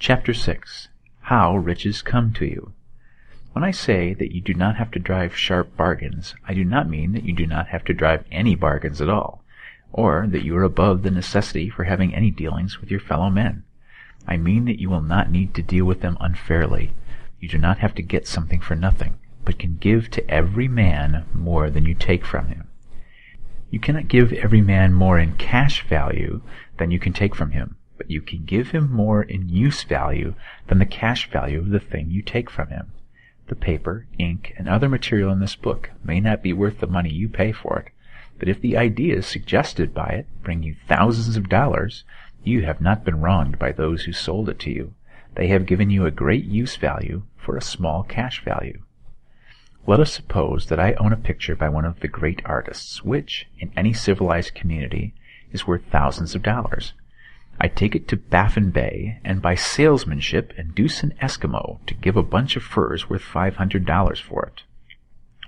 Chapter 6. How Riches Come to You. When I say that you do not have to drive sharp bargains, I do not mean that you do not have to drive any bargains at all, or that you are above the necessity for having any dealings with your fellow men. I mean that you will not need to deal with them unfairly. You do not have to get something for nothing, but can give to every man more than you take from him. You cannot give every man more in cash value than you can take from him, but you can give him more in use value than the cash value of the thing you take from him. The paper, ink, and other material in this book may not be worth the money you pay for it, but if the ideas suggested by it bring you thousands of dollars, you have not been wronged by those who sold it to you. They have given you a great use value for a small cash value. Let us suppose that I own a picture by one of the great artists, which, in any civilized community, is worth thousands of dollars. I take it to Baffin Bay, and by salesmanship induce an Eskimo to give a bunch of furs worth $500 for it.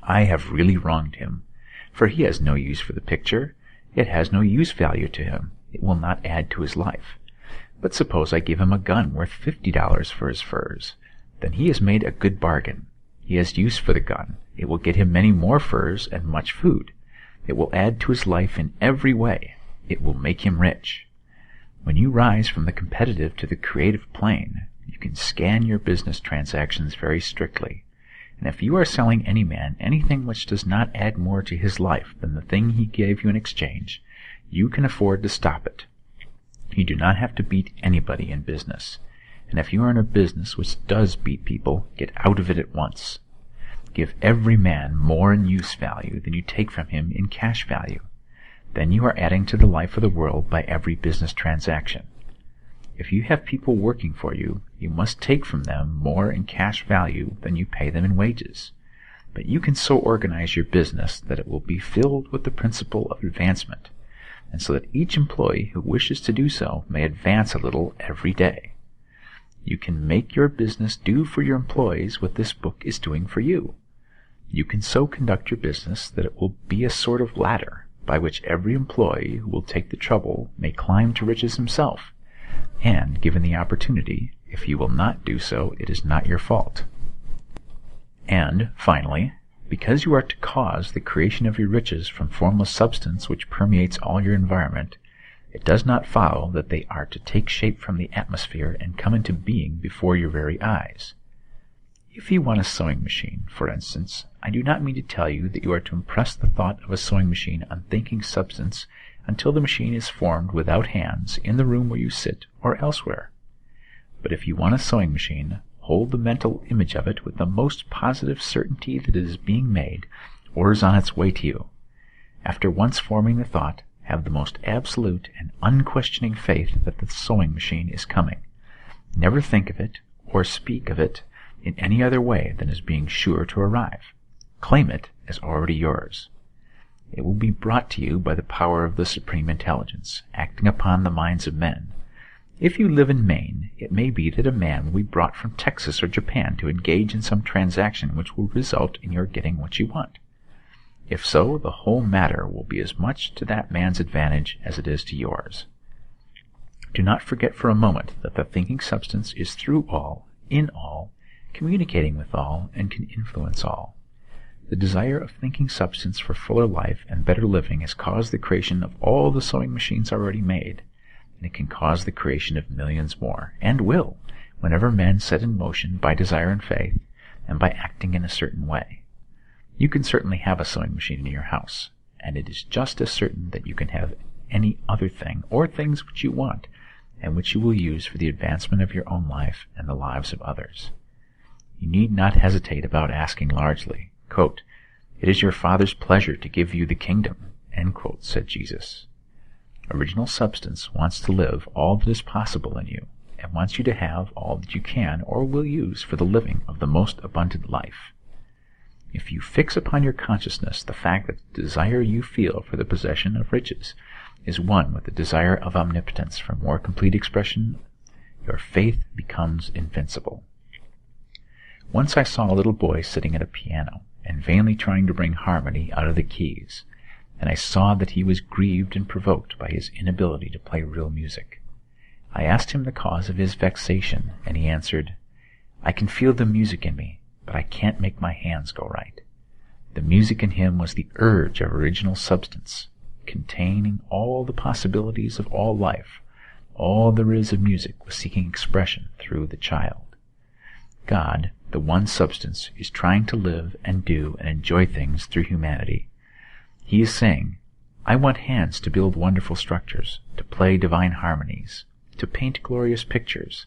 I have really wronged him, for he has no use for the picture. It has no use value to him. It will not add to his life. But suppose I give him a gun worth $50 for his furs. Then he has made a good bargain. He has use for the gun. It will get him many more furs and much food. It will add to his life in every way. It will make him rich. When you rise from the competitive to the creative plane, you can scan your business transactions very strictly. And if you are selling any man anything which does not add more to his life than the thing he gave you in exchange, you can afford to stop it. You do not have to beat anybody in business. And if you are in a business which does beat people, get out of it at once. Give every man more in use value than you take from him in cash value. Then you are adding to the life of the world by every business transaction. If you have people working for you, you must take from them more in cash value than you pay them in wages. But you can so organize your business that it will be filled with the principle of advancement, and so that each employee who wishes to do so may advance a little every day. You can make your business do for your employees what this book is doing for you. You can so conduct your business that it will be a sort of ladder by which every employee who will take the trouble may climb to riches himself, and, given the opportunity, if you will not do so, it is not your fault. And, finally, because you are to cause the creation of your riches from formless substance which permeates all your environment, it does not follow that they are to take shape from the atmosphere and come into being before your very eyes. If you want a sewing machine, for instance, I do not mean to tell you that you are to impress the thought of a sewing machine on thinking substance until the machine is formed without hands in the room where you sit or elsewhere. But if you want a sewing machine, hold the mental image of it with the most positive certainty that it is being made or is on its way to you. After once forming the thought, have the most absolute and unquestioning faith that the sewing machine is coming. Never think of it or speak of it in any other way than as being sure to arrive. Claim it as already yours. It will be brought to you by the power of the Supreme Intelligence, acting upon the minds of men. If you live in Maine, it may be that a man will be brought from Texas or Japan to engage in some transaction which will result in your getting what you want. If so, the whole matter will be as much to that man's advantage as it is to yours. Do not forget for a moment that the thinking substance is through all, in all, communicating with all, and can influence all. The desire of thinking substance for fuller life and better living has caused the creation of all the sewing machines already made, and it can cause the creation of millions more, and will, whenever men set in motion by desire and faith, and by acting in a certain way. You can certainly have a sewing machine in your house, and it is just as certain that you can have any other thing, or things which you want, and which you will use for the advancement of your own life and the lives of others. You need not hesitate about asking largely. Quote, "It is your Father's pleasure to give you the kingdom," end quote, said Jesus. Original substance wants to live all that is possible in you, and wants you to have all that you can or will use for the living of the most abundant life. If you fix upon your consciousness the fact that the desire you feel for the possession of riches is one with the desire of omnipotence for more complete expression, your faith becomes invincible. Once I saw a little boy sitting at a piano and vainly trying to bring harmony out of the keys, and I saw that he was grieved and provoked by his inability to play real music. I asked him the cause of his vexation, and he answered, "I can feel the music in me, but I can't make my hands go right." The music in him was the urge of original substance, containing all the possibilities of all life. All there is of music was seeking expression through the child. God, the one substance, is trying to live and do and enjoy things through humanity. He is saying, "I want hands to build wonderful structures, to play divine harmonies, to paint glorious pictures.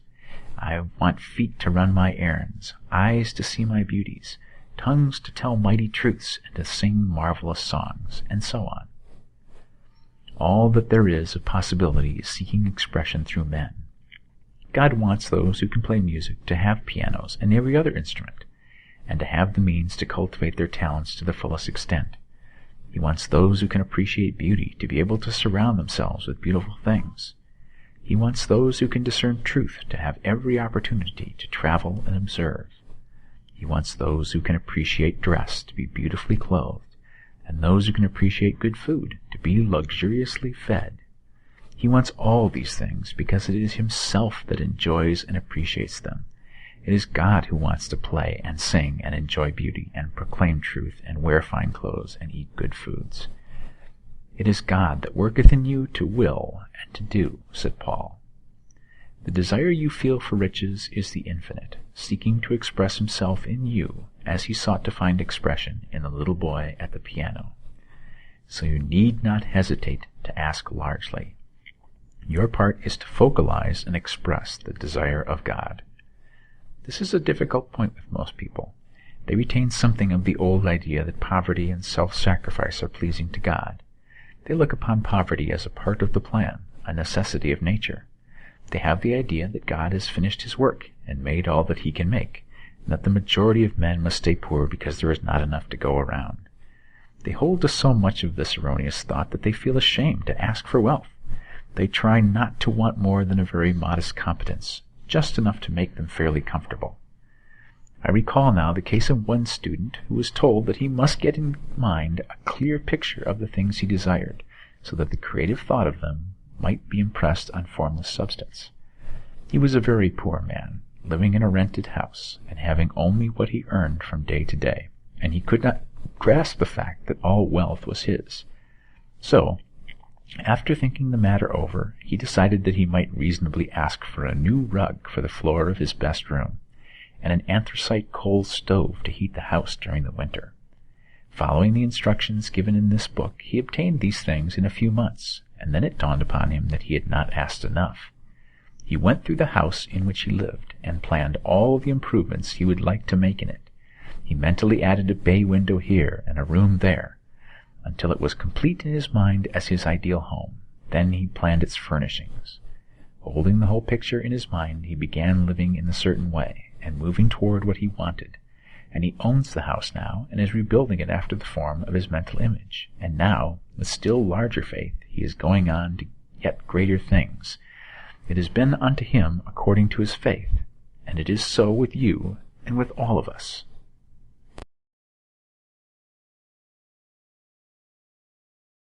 I want feet to run my errands, eyes to see my beauties, tongues to tell mighty truths and to sing marvelous songs," and so on. All that there is of possibility is seeking expression through men. God wants those who can play music to have pianos and every other instrument, and to have the means to cultivate their talents to the fullest extent. He wants those who can appreciate beauty to be able to surround themselves with beautiful things. He wants those who can discern truth to have every opportunity to travel and observe. He wants those who can appreciate dress to be beautifully clothed, and those who can appreciate good food to be luxuriously fed. He wants all these things because it is himself that enjoys and appreciates them. It is God who wants to play and sing and enjoy beauty and proclaim truth and wear fine clothes and eat good foods. "It is God that worketh in you to will and to do," said Paul. The desire you feel for riches is the infinite, seeking to express himself in you as he sought to find expression in the little boy at the piano. So you need not hesitate to ask largely. Your part is to focalize and express the desire of God. This is a difficult point with most people. They retain something of the old idea that poverty and self-sacrifice are pleasing to God. They look upon poverty as a part of the plan, a necessity of nature. They have the idea that God has finished his work and made all that he can make, and that the majority of men must stay poor because there is not enough to go around. They hold to so much of this erroneous thought that they feel ashamed to ask for wealth. They try not to want more than a very modest competence, just enough to make them fairly comfortable. I recall now the case of one student who was told that he must get in mind a clear picture of the things he desired, so that the creative thought of them might be impressed on formless substance. He was a very poor man, living in a rented house, and having only what he earned from day to day, and he could not grasp the fact that all wealth was his. So, after thinking the matter over, he decided that he might reasonably ask for a new rug for the floor of his best room, and an anthracite coal stove to heat the house during the winter. Following the instructions given in this book, he obtained these things in a few months, and then it dawned upon him that he had not asked enough. He went through the house in which he lived, and planned all the improvements he would like to make in it. He mentally added a bay window here and a room there, until it was complete in his mind as his ideal home. Then he planned its furnishings. Holding the whole picture in his mind, he began living in a certain way, and moving toward what he wanted. And he owns the house now, and is rebuilding it after the form of his mental image. And now, with still larger faith, he is going on to yet greater things. It has been unto him according to his faith, and it is so with you and with all of us.